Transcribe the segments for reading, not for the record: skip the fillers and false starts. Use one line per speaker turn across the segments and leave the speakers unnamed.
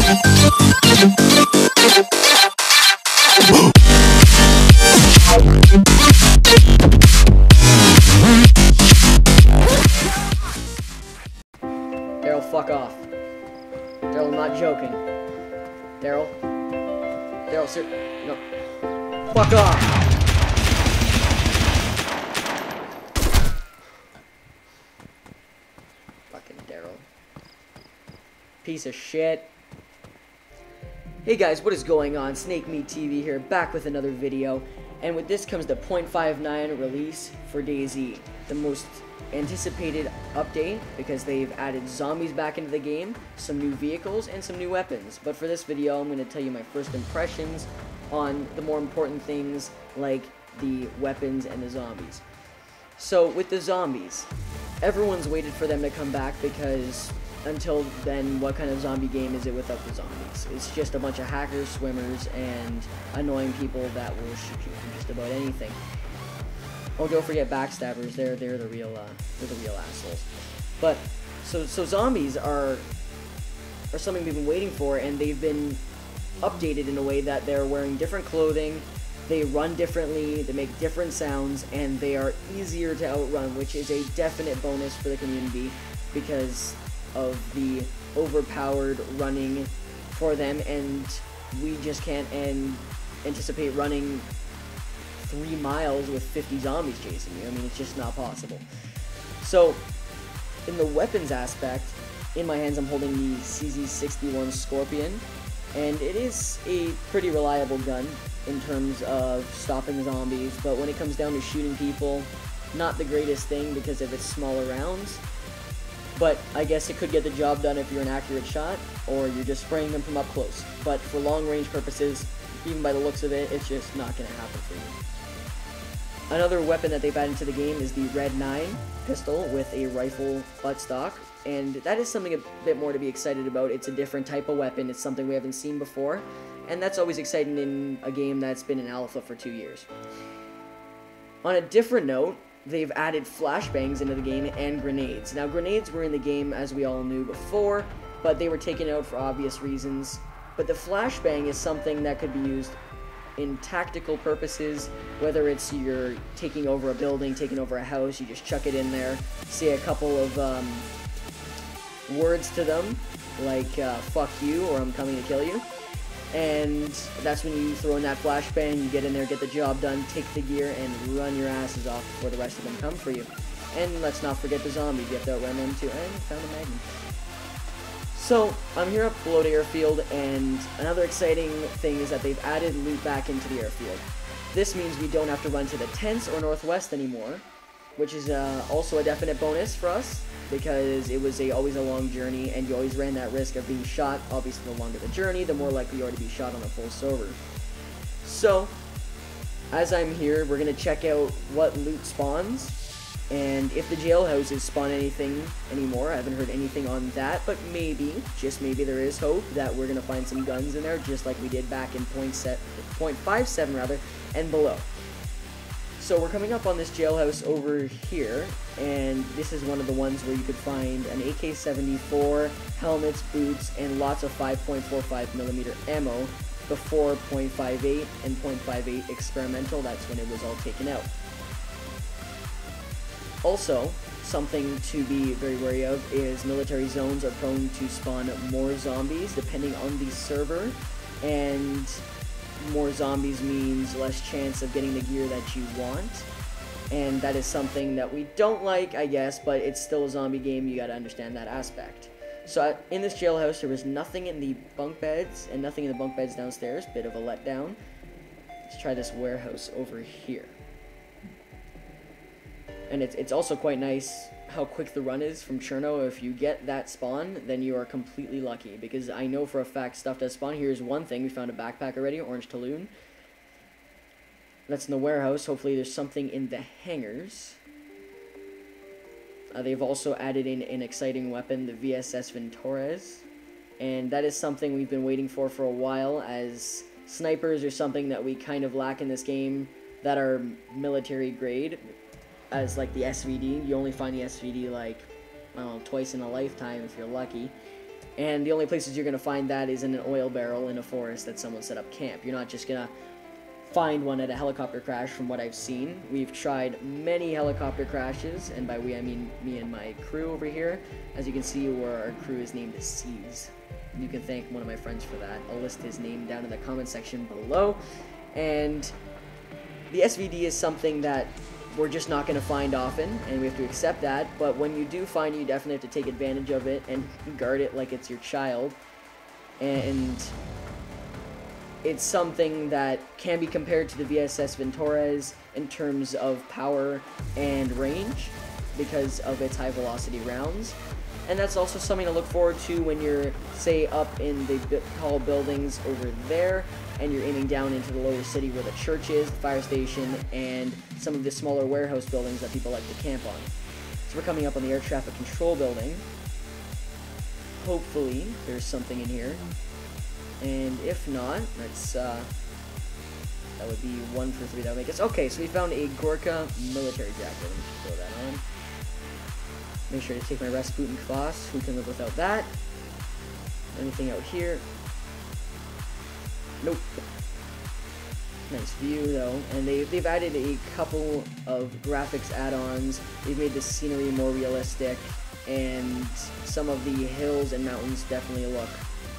Daryl, fuck off. Daryl, I'm not joking. Daryl? Daryl, sir. No. Fuck off! Fucking Daryl. Piece of shit. Hey guys, what is going on? Snake Meat TV here, back with another video. And with this comes the 0.59 release for DayZ. The most anticipated update because they've added zombies back into the game, some new vehicles, and some new weapons. But for this video, I'm going to tell you my first impressions on the more important things like the weapons and the zombies. So with the zombies, everyone's waited for them to come back because until then, what kind of zombie game is it without the zombies? It's just a bunch of hackers, swimmers, and annoying people that will shoot you from just about anything. Oh, don't forget backstabbers. They're the real assholes. But so zombies are something we've been waiting for, and they've been updated in a way that they're wearing different clothing, they run differently, they make different sounds, and they are easier to outrun, which is a definite bonus for the community because of the overpowered running for them, and we just can't anticipate running 3 miles with 50 zombies chasing you. I mean, it's just not possible. So, in the weapons aspect, in my hands I'm holding the CZ61 Scorpion, and it is a pretty reliable gun in terms of stopping zombies, but when it comes down to shooting people, not the greatest thing because of its smaller rounds. But I guess it could get the job done if you're an accurate shot, or you're just spraying them from up close. But for long-range purposes, even by the looks of it, it's just not going to happen for you. Another weapon that they've added to the game is the Red 9 pistol with a rifle buttstock, and that is something a bit more to be excited about. It's a different type of weapon, it's something we haven't seen before, and that's always exciting in a game that's been in alpha for 2 years. On a different note, they've added flashbangs into the game and grenades. Now, grenades were in the game, as we all knew before, but they were taken out for obvious reasons. But the flashbang is something that could be used in tactical purposes, whether it's you're taking over a building, taking over a house, you just chuck it in there, say a couple of words to them, like fuck you, or I'm coming to kill you. And that's when you throw in that flashbang, you get in there, get the job done, take the gear, and run your asses off before the rest of them come for you. And let's not forget the zombies, you have to outrun them too. And found a magnum. So, I'm here at Float Airfield, and another exciting thing is that they've added loot back into the airfield. This means we don't have to run to the tents or northwest anymore, which is also a definite bonus for us, because it was always a long journey, and you always ran that risk of being shot. Obviously, the longer the journey, the more likely you are to be shot on a full server. So, as I'm here, we're going to check out what loot spawns, and if the jailhouses spawn anything anymore. I haven't heard anything on that, but maybe, just maybe, there is hope that we're going to find some guns in there, just like we did back in 0.57 rather, and below. So we're coming up on this jailhouse over here, and this is one of the ones where you could find an AK-74, helmets, boots, and lots of 5.45mm ammo before .58 and .58 experimental. That's when it was all taken out. Also, something to be very wary of is military zones are prone to spawn more zombies depending on the server, and more zombies means less chance of getting the gear that you want, and that is something that we don't like, I guess, but it's still a zombie game, you gotta understand that aspect. So in this jailhouse, there was nothing in the bunk beds, and nothing in the bunk beds downstairs, bit of a letdown. Let's try this warehouse over here. And it's also quite nice how quick the run is from Cherno. If you get that spawn, then you are completely lucky, because I know for a fact stuff does spawn. Here's one thing, we found a backpack already, orange Talon. That's in the warehouse. Hopefully there's something in the hangars. They've also added in an exciting weapon, the VSS Ventores, and that is something we've been waiting for a while, as snipers are something that we kind of lack in this game that are military grade. As like the SVD, you only find the SVD like, I don't know, twice in a lifetime if you're lucky. And the only places you're going to find that is in an oil barrel in a forest that someone set up camp. You're not just going to find one at a helicopter crash from what I've seen. We've tried many helicopter crashes, and by we I mean me and my crew over here. As you can see, where our crew is named DayZ. You can thank one of my friends for that. I'll list his name down in the comment section below. And the SVD is something that we're just not going to find often, and we have to accept that. But when you do find it, you definitely have to take advantage of it and guard it like it's your child. And it's something that can be compared to the VSS Ventores in terms of power and range because of its high velocity rounds. And that's also something to look forward to when you're, say, up in the tall buildings over there, and you're aiming down into the lower city where the church is, the fire station, and some of the smaller warehouse buildings that people like to camp on. So we're coming up on the air traffic control building. Hopefully there's something in here. And if not, that's, that would be 1 for 3. That would make us... Okay, so we found a Gorka military jacket. Let me just throw that on. Make sure to take my Rasputin Kvass. Who can live without that? Anything out here? Nope. Nice view, though. And they've added a couple of graphics add-ons. They've made the scenery more realistic. And some of the hills and mountains definitely look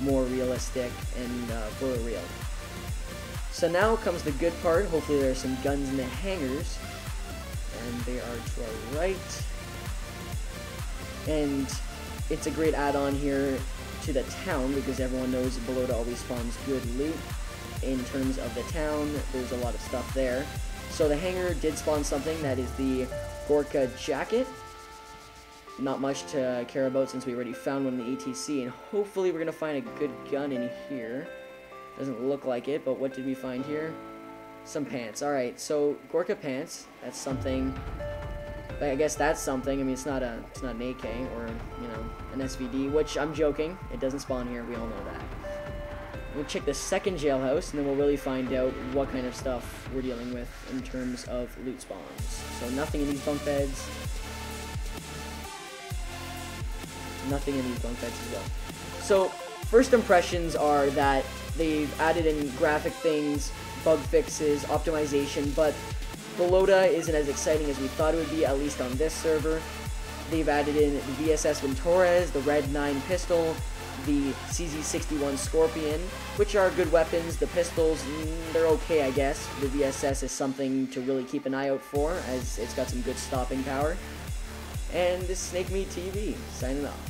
more realistic and for real. So now comes the good part. Hopefully there are some guns in the hangars. And they are to our right. And it's a great add-on here to the town because everyone knows Balota always spawns good loot. In terms of the town, there's a lot of stuff there. So the hangar did spawn something, that is the Gorka jacket. Not much to care about since we already found one in the ATC, and hopefully we're going to find a good gun in here. Doesn't look like it, but what did we find here? Some pants. Alright, so Gorka pants, that's something... I guess that's something. I mean, it's not an AK or, you know, an SVD, which I'm joking. It doesn't spawn here. We all know that. We'll check the second jailhouse, and then we'll really find out what kind of stuff we're dealing with in terms of loot spawns. So nothing in these bunk beds. Nothing in these bunk beds as well. So first impressions are that they've added in graphic things, bug fixes, optimization, but Balota isn't as exciting as we thought it would be, at least on this server. They've added in the VSS Ventores, the Red 9 pistol, the CZ61 Scorpion, which are good weapons. The pistols, they're okay, I guess. The VSS is something to really keep an eye out for, as it's got some good stopping power. And this is Snake Me TV, signing off.